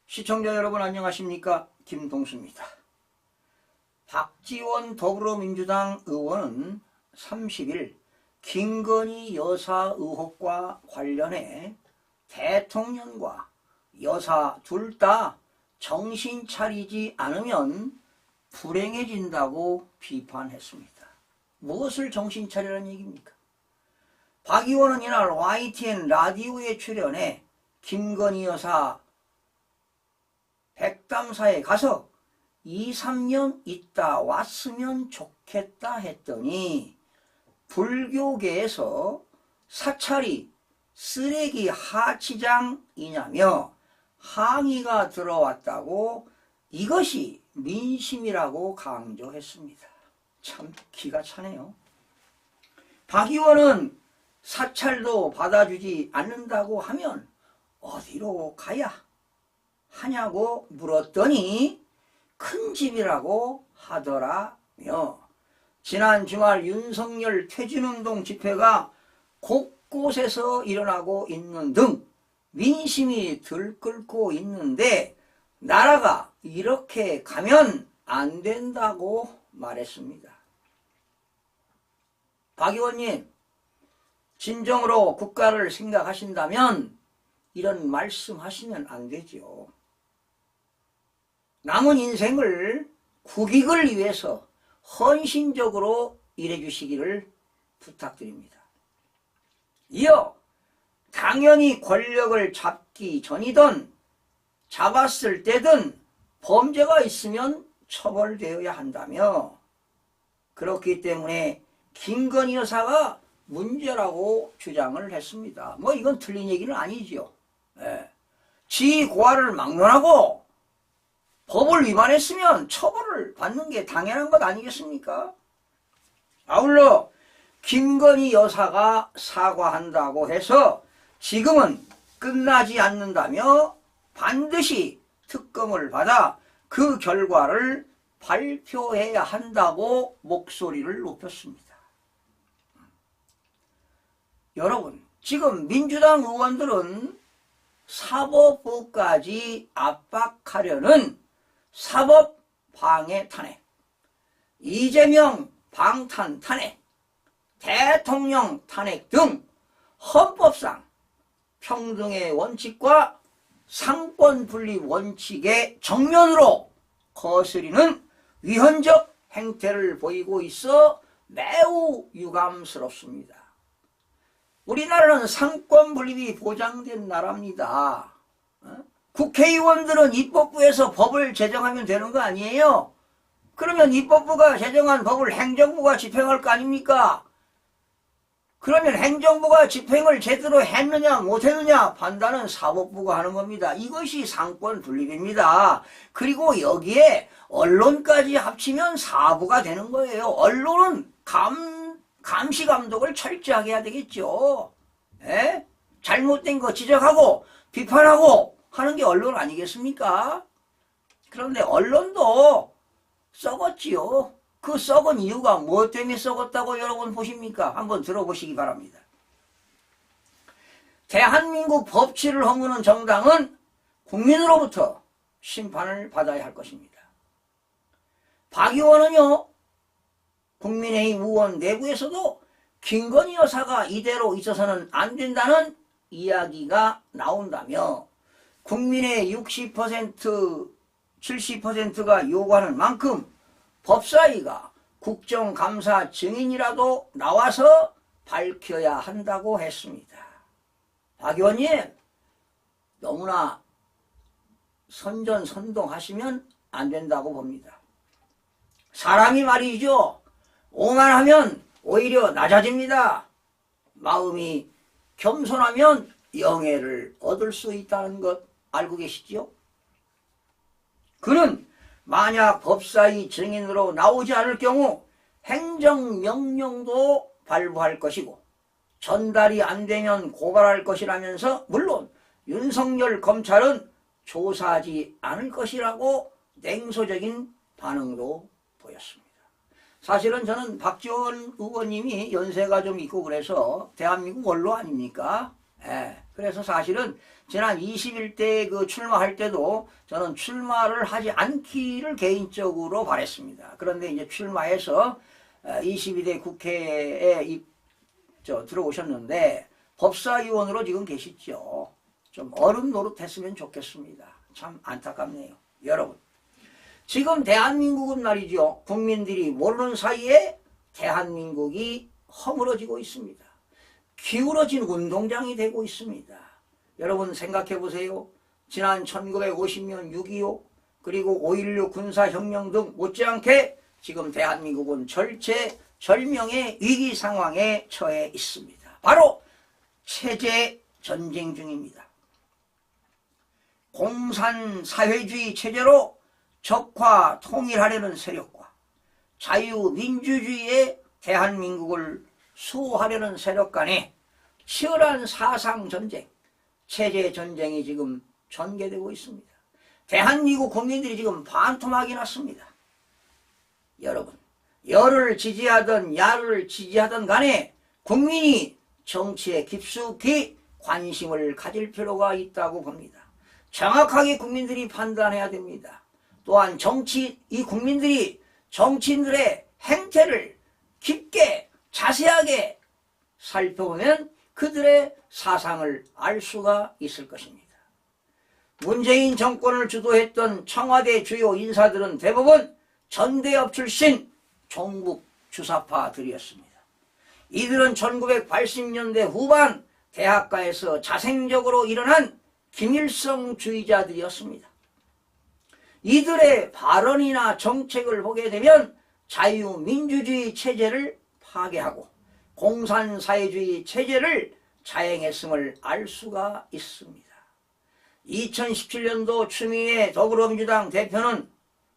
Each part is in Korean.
시청자 여러분 안녕하십니까? 김동수입니다. 박지원 더불어민주당 의원은 30일 김건희 여사 의혹과 관련해 대통령과 여사 둘 다 정신 차리지 않으면 불행해진다고 비판했습니다. 무엇을 정신 차리라는 얘기입니까? 박 의원은 이날 YTN 라디오에 출연해 김건희 여사 백담사에 가서 2, 3년 있다 왔으면 좋겠다 했더니 불교계에서 사찰이 쓰레기 하치장이냐며 항의가 들어왔다고 이것이 민심이라고 강조했습니다. 참 기가 차네요. 박 의원은 사찰도 받아주지 않는다고 하면 어디로 가야 하냐고 물었더니 큰 집이라고 하더라며 지난 주말 윤석열 퇴진운동 집회가 곳곳에서 일어나고 있는 등 민심이 들끓고 있는데 나라가 이렇게 가면 안 된다고 말했습니다. 박 의원님, 진정으로 국가를 생각하신다면 이런 말씀하시면 안 되죠. 남은 인생을 국익을 위해서 헌신적으로 일해주시기를 부탁드립니다. 이어 당연히 권력을 잡기 전이든 잡았을 때든 범죄가 있으면 처벌되어야 한다며 그렇기 때문에 김건희 여사가 문제라고 주장을 했습니다. 뭐 이건 틀린 얘기는 아니죠. 지 고아를 막론하고 법을 위반했으면 처벌을 받는 게 당연한 것 아니겠습니까? 아울러 김건희 여사가 사과한다고 해서 지금은 끝나지 않는다며 반드시 특검을 받아 그 결과를 발표해야 한다고 목소리를 높였습니다. 여러분, 지금 민주당 의원들은 사법부까지 압박하려는 사법방해 탄핵, 이재명 방탄 탄핵, 대통령 탄핵 등 헌법상 평등의 원칙과 상권 분립 원칙의 정면으로 거스리는 위헌적 행태를 보이고 있어 매우 유감스럽습니다. 우리나라는 상권 분립이 보장된 나라입니다. 국회의원들은 입법부에서 법을 제정하면 되는 거 아니에요? 그러면 입법부가 제정한 법을 행정부가 집행할 거 아닙니까? 그러면 행정부가 집행을 제대로 했느냐 못했느냐 판단은 사법부가 하는 겁니다. 이것이 상권 분립입니다. 그리고 여기에 언론까지 합치면 사부가 되는 거예요. 언론은 감시 감독을 철저하게 해야 되겠죠. 잘못된 거 지적하고 비판하고 하는 게 언론 아니겠습니까? 그런데 언론도 썩었지요. 그 썩은 이유가 무엇 때문에 썩었다고 여러분 보십니까? 한번 들어보시기 바랍니다. 대한민국 법치를 허무는 정당은 국민으로부터 심판을 받아야 할 것입니다. 박 의원은요, 국민의힘 의원 내부에서도 김건희 여사가 이대로 있어서는 안 된다는 이야기가 나온다며 국민의 60%, 70%가 요구하는 만큼 법사위가 국정감사 증인이라도 나와서 밝혀야 한다고 했습니다. 박 의원님, 너무나 선전선동하시면 안 된다고 봅니다. 사람이 말이죠. 오만하면 오히려 낮아집니다. 마음이 겸손하면 영예를 얻을 수 있다는 것 알고 계시죠? 그는 만약 법사위 증인으로 나오지 않을 경우 행정명령도 발부할 것이고 전달이 안 되면 고발할 것이라면서 물론 윤석열 검찰은 조사하지 않을 것이라고 냉소적인 반응도 보였습니다. 사실은 저는 박지원 의원님이 연세가 좀 있고 그래서 대한민국 원로 아닙니까? 그래서 사실은 지난 21대 그 출마할 때도 저는 출마를 하지 않기를 개인적으로 바랬습니다. 그런데 이제 출마해서 22대 국회에 들어오셨는데 법사위원으로 지금 계시죠. 좀 어른 노릇했으면 좋겠습니다. 참 안타깝네요. 여러분, 지금 대한민국은 말이죠. 국민들이 모르는 사이에 대한민국이 허물어지고 있습니다. 기울어진 운동장이 되고 있습니다. 여러분 생각해 보세요. 지난 1950년 6.25 그리고 5.16 군사혁명 등 못지않게 지금 대한민국은 절체절명의 위기 상황에 처해 있습니다. 바로 체제 전쟁 중입니다. 공산사회주의 체제로 적화 통일하려는 세력과 자유민주주의의 대한민국을 수호하려는 세력 간의 치열한 사상전쟁, 체제전쟁이 지금 전개되고 있습니다. 대한민국 국민들이 지금 반토막이 났습니다. 여러분, 여를 지지하든 야를 지지하든 간에 국민이 정치에 깊숙이 관심을 가질 필요가 있다고 봅니다. 정확하게 국민들이 판단해야 됩니다. 또한 이 국민들이 정치인들의 행태를 깊게 자세하게 살펴보면 그들의 사상을 알 수가 있을 것입니다. 문재인 정권을 주도했던 청와대 주요 인사들은 대부분 전대협 출신 종북 주사파들이었습니다. 이들은 1980년대 후반 대학가에서 자생적으로 일어난 김일성주의자들이었습니다. 이들의 발언이나 정책을 보게 되면 자유민주주의 체제를 파괴하고 공산사회주의 체제를 자행했음을 알 수가 있습니다. 2017년도 추미애 더불어민주당 대표는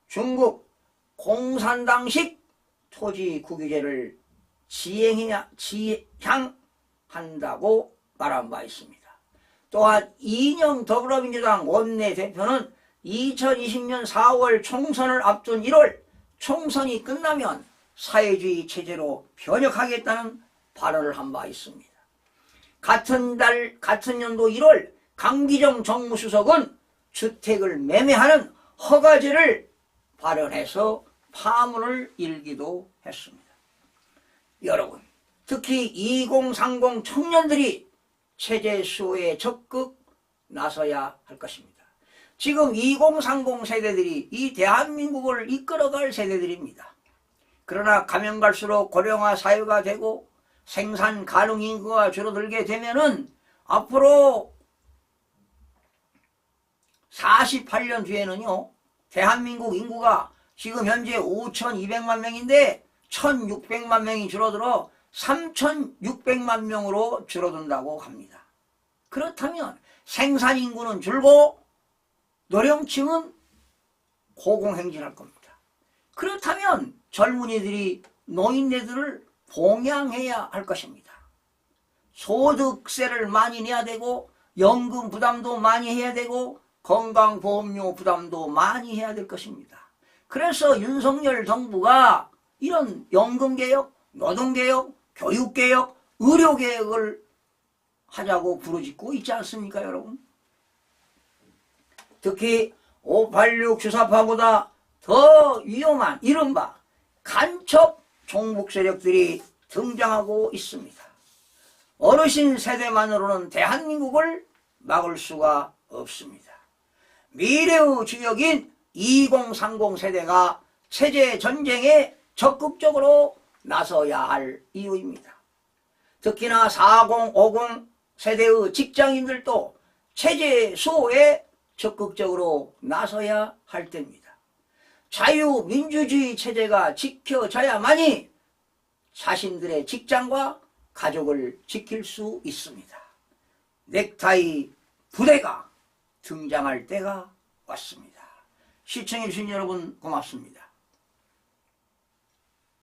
중국 공산당식 토지국유제를 지향한다고 말한 바 있습니다. 또한 이인영 더불어민주당 원내대표는 2020년 4월 총선을 앞둔 1월 총선이 끝나면 사회주의 체제로 변혁하겠다는 발언을 한 바 있습니다. 같은 연도 1월 강기정 정무수석은 주택을 매매하는 허가제를 발언해서 파문을 일기도 했습니다. 여러분, 특히 2030 청년들이 체제 수호에 적극 나서야 할 것입니다. 지금 2030 세대들이 이 대한민국을 이끌어갈 세대들입니다. 그러나 가면 갈수록 고령화 사회가 되고 생산 가능 인구가 줄어들게 되면은 앞으로 48년 뒤에는요, 대한민국 인구가 지금 현재 5,200만 명인데 1,600만 명이 줄어들어 3,600만 명으로 줄어든다고 합니다. 그렇다면 생산 인구는 줄고 노령층은 고공행진할 겁니다. 그렇다면 젊은이들이 노인네들을 봉양해야 할 것입니다. 소득세를 많이 내야 되고 연금 부담도 많이 해야 되고 건강보험료 부담도 많이 해야 될 것입니다. 그래서 윤석열 정부가 이런 연금개혁, 노동개혁, 교육개혁, 의료개혁을 하자고 부르짖고 있지 않습니까, 여러분? 특히 586 주사파보다 더 위험한 이른바 간첩 종북 세력들이 등장하고 있습니다. 어르신 세대만으로는 대한민국을 막을 수가 없습니다. 미래의 주역인 2030 세대가 체제 전쟁에 적극적으로 나서야 할 이유입니다. 특히나 40, 50 세대의 직장인들도 체제 수호에 적극적으로 나서야 할 때입니다. 자유민주주의 체제가 지켜져야만이 자신들의 직장과 가족을 지킬 수 있습니다. 넥타이 부대가 등장할 때가 왔습니다. 시청해주신 여러분 고맙습니다.